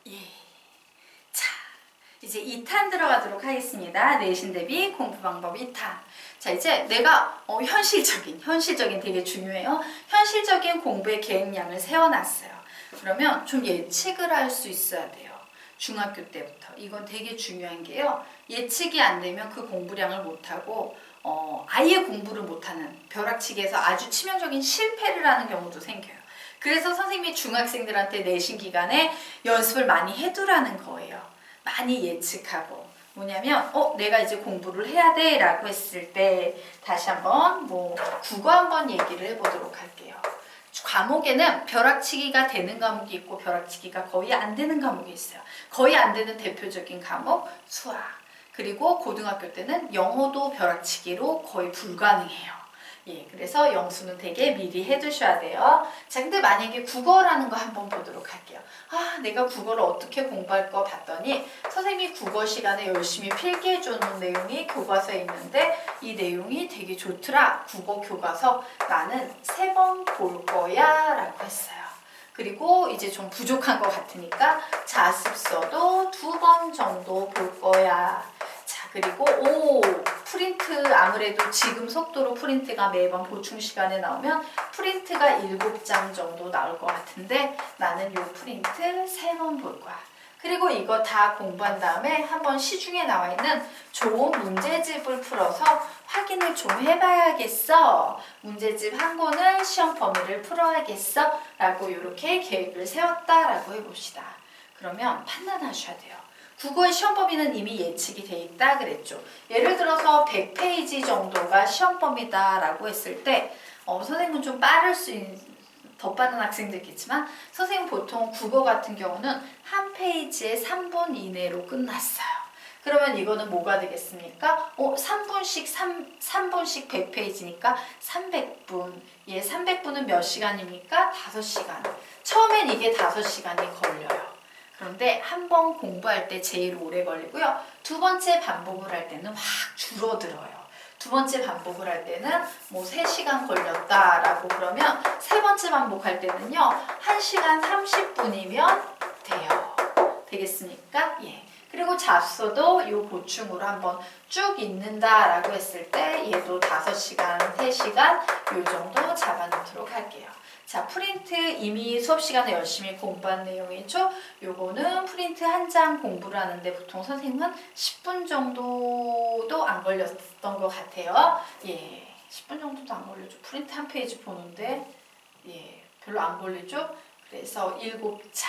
예. 자, 이제 2탄 들어가도록 하겠습니다. 내신 대비 공부 방법 2탄. 자, 이제 내가 현실적인 되게 중요해요. 현실적인 공부의 계획량을 세워놨어요. 그러면 좀 예측을 할 수 있어야 돼요. 중학교 때부터. 이건 되게 중요한 게요. 예측이 안 되면 그 공부량을 못하고 아예 공부를 못하는 벼락치기에서 아주 치명적인 실패를 하는 경우도 생겨요. 그래서 선생님이 중학생들한테 내신 기간에 연습을 많이 해두라는 거예요. 많이 예측하고. 뭐냐면 내가 이제 공부를 해야 돼 라고 했을 때 다시 한번 국어 한번 얘기를 해보도록 할게요. 과목에는 벼락치기가 되는 과목이 있고 벼락치기가 거의 안 되는 과목이 있어요. 거의 안 되는 대표적인 과목 수학. 그리고 고등학교 때는 영어도 벼락치기로 거의 불가능해요. 예, 그래서 영수는 되게 미리 해두셔야 돼요. 자, 근데 만약에 국어라는 거 한번 보도록 할게요. 내가 국어를 어떻게 공부할 거 봤더니 선생님이 국어 시간에 열심히 필기해주는 내용이 교과서에 있는데 이 내용이 되게 좋더라. 국어 교과서 나는 3번 볼 거야 라고 했어요. 그리고 이제 좀 부족한 것 같으니까 자습서도 2번 정도 볼 거야. 자, 그리고 프린트 아무래도 지금 속도로 프린트가 매번 보충 시간에 나오면 프린트가 7장 정도 나올 것 같은데 나는 요 프린트 3번 볼 거야. 그리고 이거 다 공부한 다음에 한번 시중에 나와 있는 좋은 문제집을 풀어서 확인을 좀 해봐야겠어. 문제집 한 권을 시험 범위를 풀어야겠어. 라고 이렇게 계획을 세웠다라고 해봅시다. 그러면 판단하셔야 돼요. 국어의 시험 범위는 이미 예측이 돼 있다 그랬죠. 예를 들어서 100페이지 정도가 시험 범위다라고 했을 때 선생님은 좀 더 빠른 학생도 있겠지만 선생님 보통 국어 같은 경우는 한 페이지에 3분 이내로 끝났어요. 그러면 이거는 뭐가 되겠습니까? 3분씩 100페이지니까 300분. 예, 300분은 몇 시간입니까? 5시간. 처음엔 이게 5시간이 걸려요. 그런데 한 번 공부할 때 제일 오래 걸리고요. 두 번째 반복을 할 때는 확 줄어들어요. 두 번째 반복을 할 때는 3시간 걸렸다라고 그러면 세 번째 반복할 때는요. 1시간 30분이면 돼요. 되겠습니까? 예. 그리고 잡서도 이 보충으로 한번 쭉 읽는다라고 했을 때 얘도 5시간, 3시간 요 정도 잡아놓도록 할게요. 자, 프린트 이미 수업 시간에 열심히 공부한 내용이죠. 요거는 프린트 한 장 공부를 하는데 보통 선생님은 10분 정도도 안 걸렸던 것 같아요. 예, 10분 정도도 안 걸리죠. 프린트 한 페이지 보는데 예, 별로 안 걸리죠. 그래서 7장,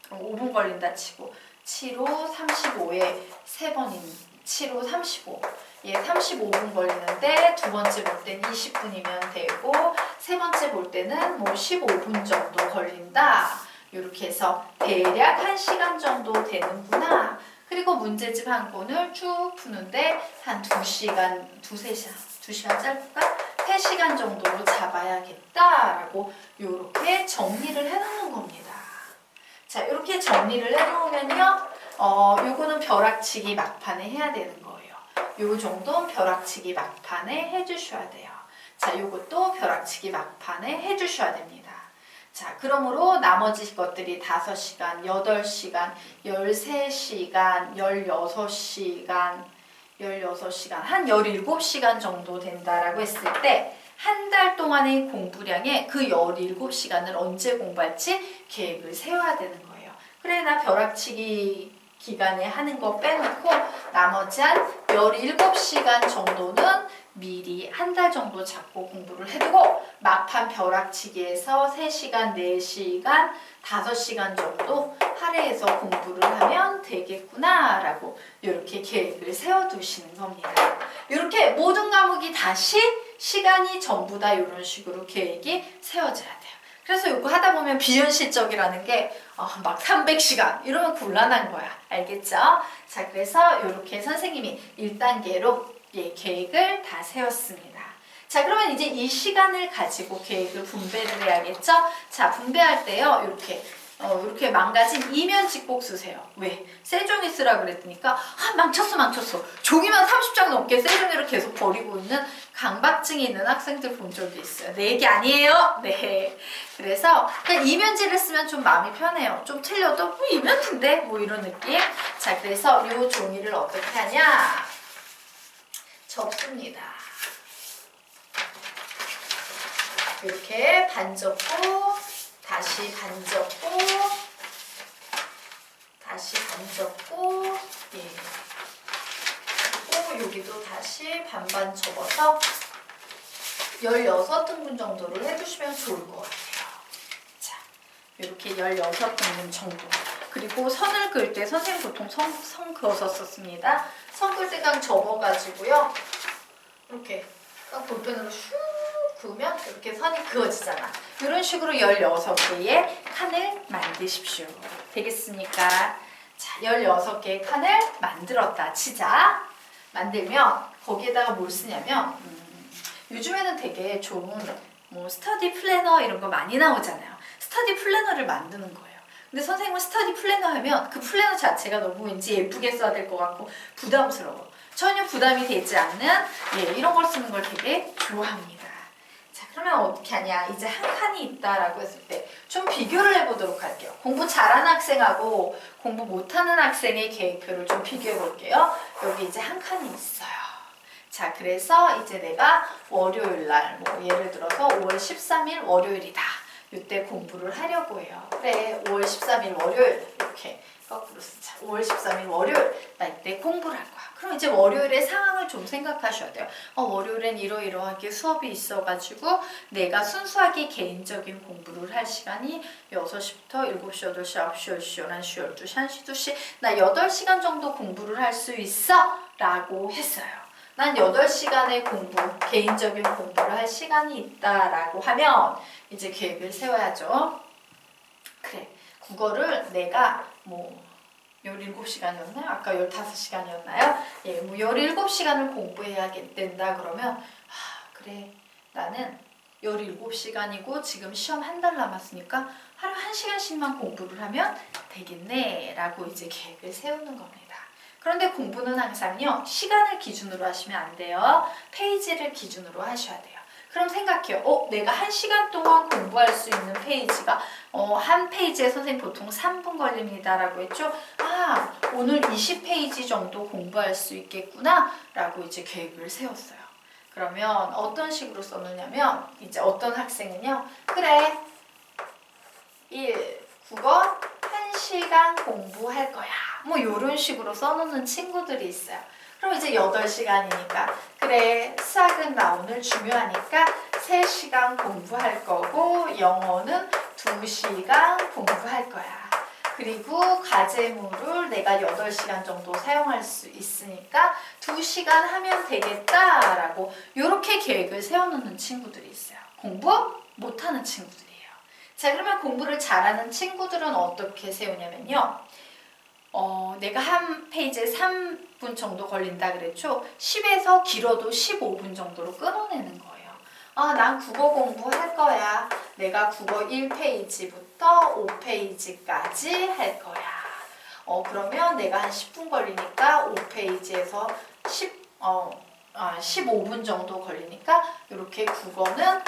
그럼 5분 걸린다 치고 7호 35에 3번인 7호 35. 예, 35분 걸리는데 두 번째 볼 때는 20분이면 되고 세 번째 볼 때는 15분 정도 걸린다. 이렇게 해서 대략 1시간 정도 되는구나. 그리고 문제집 한 권을 쭉 푸는데 한 2시간, 2시간 짧을까? 3시간 정도로 잡아야겠다라고 이렇게 정리를 해놓는 겁니다. 자, 이렇게 정리를 해놓으면요. 요거는 벼락치기 막판에 해야 되는 거예요. 요 정도는 벼락치기 막판에 해주셔야 돼요. 자, 요것도 벼락치기 막판에 해주셔야 됩니다. 자, 그러므로 나머지 것들이 5시간, 8시간, 13시간, 16시간, 한 17시간 정도 된다라고 했을 때 한 달 동안의 공부량에 그 17시간을 언제 공부할지 계획을 세워야 되는 거예요. 그래, 나 벼락치기 기간에 하는 거 빼놓고 나머지 한 17시간 정도는 미리 한 달 정도 잡고 공부를 해두고 막판 벼락치기에서 3시간, 4시간, 5시간 정도 할애해서 공부를 하면 되겠구나 라고 이렇게 계획을 세워두시는 겁니다. 이렇게 모든 과목이 다시 시간이 전부 다 이런 식으로 계획이 세워져야 돼요. 그래서 이거 하다 보면 비현실적이라는 게 막 300시간 이러면 곤란한 거야. 알겠죠? 자, 그래서 이렇게 선생님이 1단계로 계획을 다 세웠습니다. 자, 그러면 이제 이 시간을 가지고 계획을 분배를 해야겠죠? 자, 분배할 때요. 이렇게 이렇게 망가진 이면지 꼭 쓰세요. 왜? 새 종이 쓰라 그랬으니까 망쳤어. 종이만 30장 넘게 새 종이를 계속 버리고 있는 강박증이 있는 학생들 본 적이 있어요. 내 얘기 아니에요. 네. 그래서 그냥 이면지를 쓰면 좀 마음이 편해요. 좀 틀려도 이면지인데 뭐 이런 느낌. 자, 그래서 이 종이를 어떻게 하냐? 접습니다. 이렇게 반 접고 다시 반 접고 다시 반 접고 예. 그리고 여기도 다시 반반 접어서 16등분 정도를 해주시면 좋을 것 같아요. 자, 이렇게 16등분 정도. 그리고 선을 그을 때 선생님 보통 선 그어서 썼습니다. 선 그을 때 그냥 접어가지고요. 이렇게 딱 볼펜으로 슉 그으면 이렇게 선이 그어지잖아. 이런 식으로 16개의 칸을 만드십시오. 되겠습니까? 자, 16개의 칸을 만들었다 치자. 만들면 거기에다가 뭘 쓰냐면 요즘에는 되게 좋은 뭐 스터디 플래너 이런 거 많이 나오잖아요. 스터디 플래너를 만드는 거예요. 근데 선생님은 스터디 플래너 하면 그 플래너 자체가 너무 왠지 예쁘게 써야 될 것 같고 부담스러워. 전혀 부담이 되지 않는 이런 걸 쓰는 걸 되게 좋아합니다. 자, 그러면 어떻게 하냐? 이제 한 칸이 있다라고 했을 때 좀 비교를 해보도록 할게요. 공부 잘하는 학생하고 공부 못하는 학생의 계획표를 좀 비교해 볼게요. 여기 이제 한 칸이 있어요. 자, 그래서 이제 내가 월요일날 뭐 예를 들어서 5월 13일 월요일이다. 이때 공부를 하려고 해요. 그래, 5월 13일 월요일 이렇게 거꾸로 쓰자. 5월 13일 월요일 나 이때 공부를 할 거야. 그럼 이제 월요일의 상황을 좀 생각하셔야 돼요. 월요일엔 이러이러하게 수업이 있어가지고 내가 순수하게 개인적인 공부를 할 시간이 6시부터 7시, 8시, 9시, 10시, 11시, 12시, 1시, 2시 나 8시간 정도 공부를 할 수 있어 라고 했어요. 난 8시간의 공부, 개인적인 공부를 할 시간이 있다라고 하면 이제 계획을 세워야죠. 그래, 국어를 내가 뭐 17시간이었나요? 아까 15시간이었나요? 예, 뭐 17시간을 공부해야 된다 그러면 그래, 나는 17시간이고 지금 시험 한 달 남았으니까 하루 1시간씩만 공부를 하면 되겠네 라고 이제 계획을 세우는 겁니다. 그런데 공부는 항상요, 시간을 기준으로 하시면 안 돼요. 페이지를 기준으로 하셔야 돼요. 그럼 생각해요. 내가 1시간 동안 공부할 수 있는 페이지가 한 페이지에 선생님 보통 3분 걸립니다 라고 했죠. 오늘 20페이지 정도 공부할 수 있겠구나 라고 이제 계획을 세웠어요. 그러면 어떤 식으로 써놓냐면 이제 어떤 학생은요, 그래 1. 국어 1시간 공부할 거야 뭐 이런 식으로 써놓는 친구들이 있어요. 그럼 이제 8시간이니까 그래, 수학은 나 오늘 중요하니까 3시간 공부할 거고 영어는 2시간 공부할 거야. 그리고 과제물을 내가 8시간 정도 사용할 수 있으니까 2시간 하면 되겠다라고 이렇게 계획을 세워놓는 친구들이 있어요. 공부 못하는 친구들이에요. 자, 그러면 공부를 잘하는 친구들은 어떻게 세우냐면요. 내가 한 페이지에 3분 정도 걸린다 그랬죠? 10에서 길어도 15분 정도로 끊어내는 거예요. 난 국어 공부할 거야. 내가 국어 1페이지부터 5페이지까지 할 거야. 그러면 내가 한 10분 걸리니까 5페이지에서 15분 정도 걸리니까 이렇게 국어는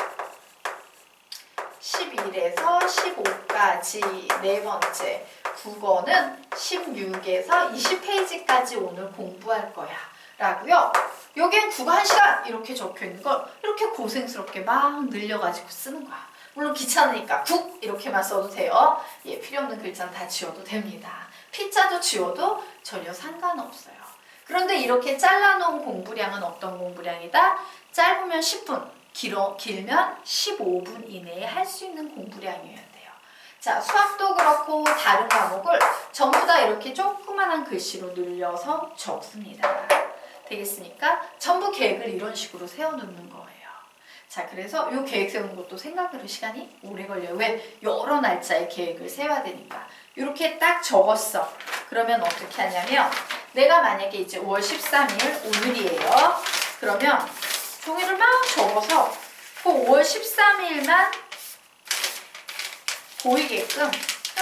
11에서 15까지 네 번째, 국어는 16에서 20페이지까지 오늘 공부할 거야 라고요. 여기엔 국어 1시간 이렇게 적혀있는 걸 이렇게 고생스럽게 막 늘려가지고 쓰는 거야. 물론 귀찮으니까 국 이렇게만 써도 돼요. 필요없는 글자는 다 지워도 됩니다. 피자도 지워도 전혀 상관없어요. 그런데 이렇게 잘라놓은 공부량은 어떤 공부량이다? 짧으면 10분, 길면 15분 이내에 할 수 있는 공부량이어야 돼요. 자, 수학도 그렇고 다른 과목을 전부 다 이렇게 조그만한 글씨로 늘려서 적습니다. 되겠습니까? 전부 계획을 이런 식으로 세워놓는 거예요. 자, 그래서 이 계획 세우는 것도 생각으로 시간이 오래 걸려요. 왜? 여러 날짜의 계획을 세워야 되니까. 이렇게 딱 적었어. 그러면 어떻게 하냐면 내가 만약에 이제 5월 13일 오늘이에요. 그러면 종이를 막 접어서 그 5월 13일만 보이게끔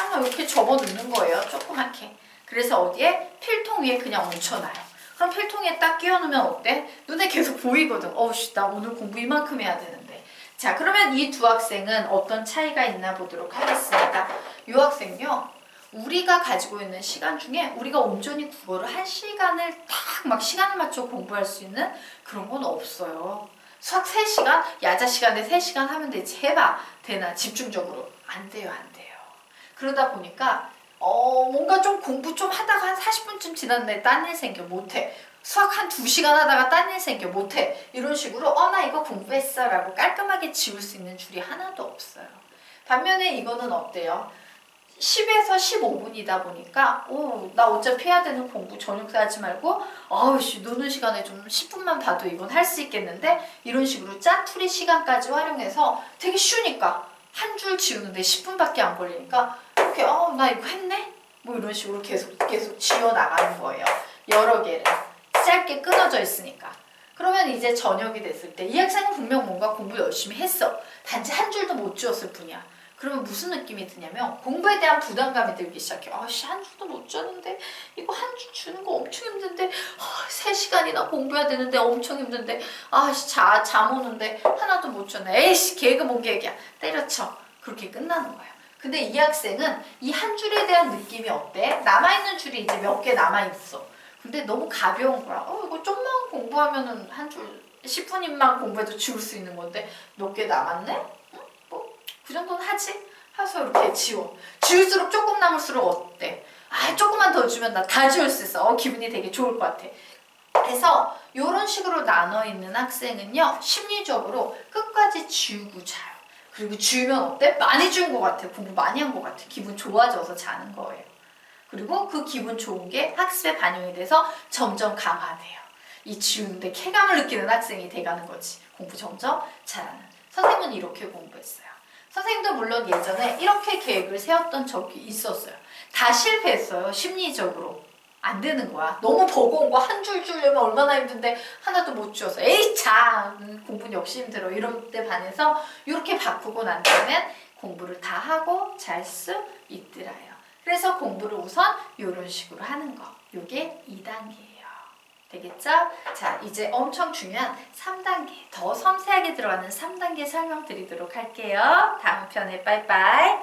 그냥 이렇게 접어 넣는 거예요. 조그맣게. 그래서 어디에? 필통 위에 그냥 얹혀놔요. 그럼 필통에 딱 끼워 넣으면 어때? 눈에 계속 보이거든. 어우씨, 나 오늘 공부 이만큼 해야 되는데. 자, 그러면 이 두 학생은 어떤 차이가 있나 보도록 하겠습니다. 이 학생요, 우리가 가지고 있는 시간 중에 우리가 온전히 국어를 한 시간을 딱 막 시간을 맞춰 공부할 수 있는 그런 건 없어요. 수학 3시간? 야자 시간에 3시간 하면 되지. 해봐. 되나? 집중적으로. 안 돼요, 안 돼요. 그러다 보니까 뭔가 좀 공부 좀 하다가 한 40분쯤 지났는데 딴 일 생겨 못해. 수학 한 2시간 하다가 딴 일 생겨 못해. 이런 식으로 나 이거 공부했어 라고 깔끔하게 지울 수 있는 줄이 하나도 없어요. 반면에 이거는 어때요? 10에서 15분이다 보니까 나 어차피 해야 되는 공부 저녁 때 하지 말고 아우씨 노는 시간에 좀 10분만 봐도 이건 할 수 있겠는데 이런 식으로 짜투리 시간까지 활용해서 되게 쉬우니까 한 줄 지우는데 10분밖에 안 걸리니까 이렇게 나 이거 했네? 뭐 이런 식으로 계속 지워 나가는 거예요. 여러 개를 짧게 끊어져 있으니까. 그러면 이제 저녁이 됐을 때 이 학생은 분명 뭔가 공부 열심히 했어. 단지 한 줄도 못 지웠을 뿐이야. 그러면 무슨 느낌이 드냐면 공부에 대한 부담감이 들기 시작해. 아씨 한 줄도 못 줬는데 이거 한 줄 주는 거 엄청 힘든데 3시간이나 공부해야 되는데 엄청 힘든데 아씨 잠 오는데 하나도 못 줬네. 에이씨 개그 뭔 개그야. 때려쳐. 그렇게 끝나는 거야. 근데 이 학생은 이 한 줄에 대한 느낌이 어때? 남아있는 줄이 이제 몇 개 남아있어. 근데 너무 가벼운 거야. 이거 좀만 공부하면은 한 줄 10분만 공부해도 지울 수 있는 건데 몇 개 남았네? 그 정도는 하지? 해서 이렇게 지워. 지울수록 조금 남을수록 어때? 조금만 더 주면 나 다 지울 수 있어. 기분이 되게 좋을 것 같아. 그래서 이런 식으로 나눠 있는 학생은요, 심리적으로 끝까지 지우고 자요. 그리고 지우면 어때? 많이 지운 것 같아. 공부 많이 한 것 같아. 기분 좋아져서 자는 거예요. 그리고 그 기분 좋은 게 학습에 반영이 돼서 점점 강화돼요. 이 지우는데 쾌감을 느끼는 학생이 돼가는 거지. 공부 점점 잘하는. 선생님은 이렇게 공부했어요. 선생님도 물론 예전에 이렇게 계획을 세웠던 적이 있었어요. 다 실패했어요. 심리적으로. 안 되는 거야. 너무 버거운 거 한 줄 주려면 얼마나 힘든데 하나도 못 지워서 에이 참 공부는 역시 힘들어. 이런 때 반해서 이렇게 바꾸고 난 다음엔 공부를 다 하고 잘 수 있더라요. 그래서 공부를 우선 이런 식으로 하는 거. 이게 2단계예요. 되겠죠? 자, 이제 엄청 중요한 3단계, 더 섬세하게 들어가는 3단계 설명드리도록 할게요. 다음 편에 빠이빠이.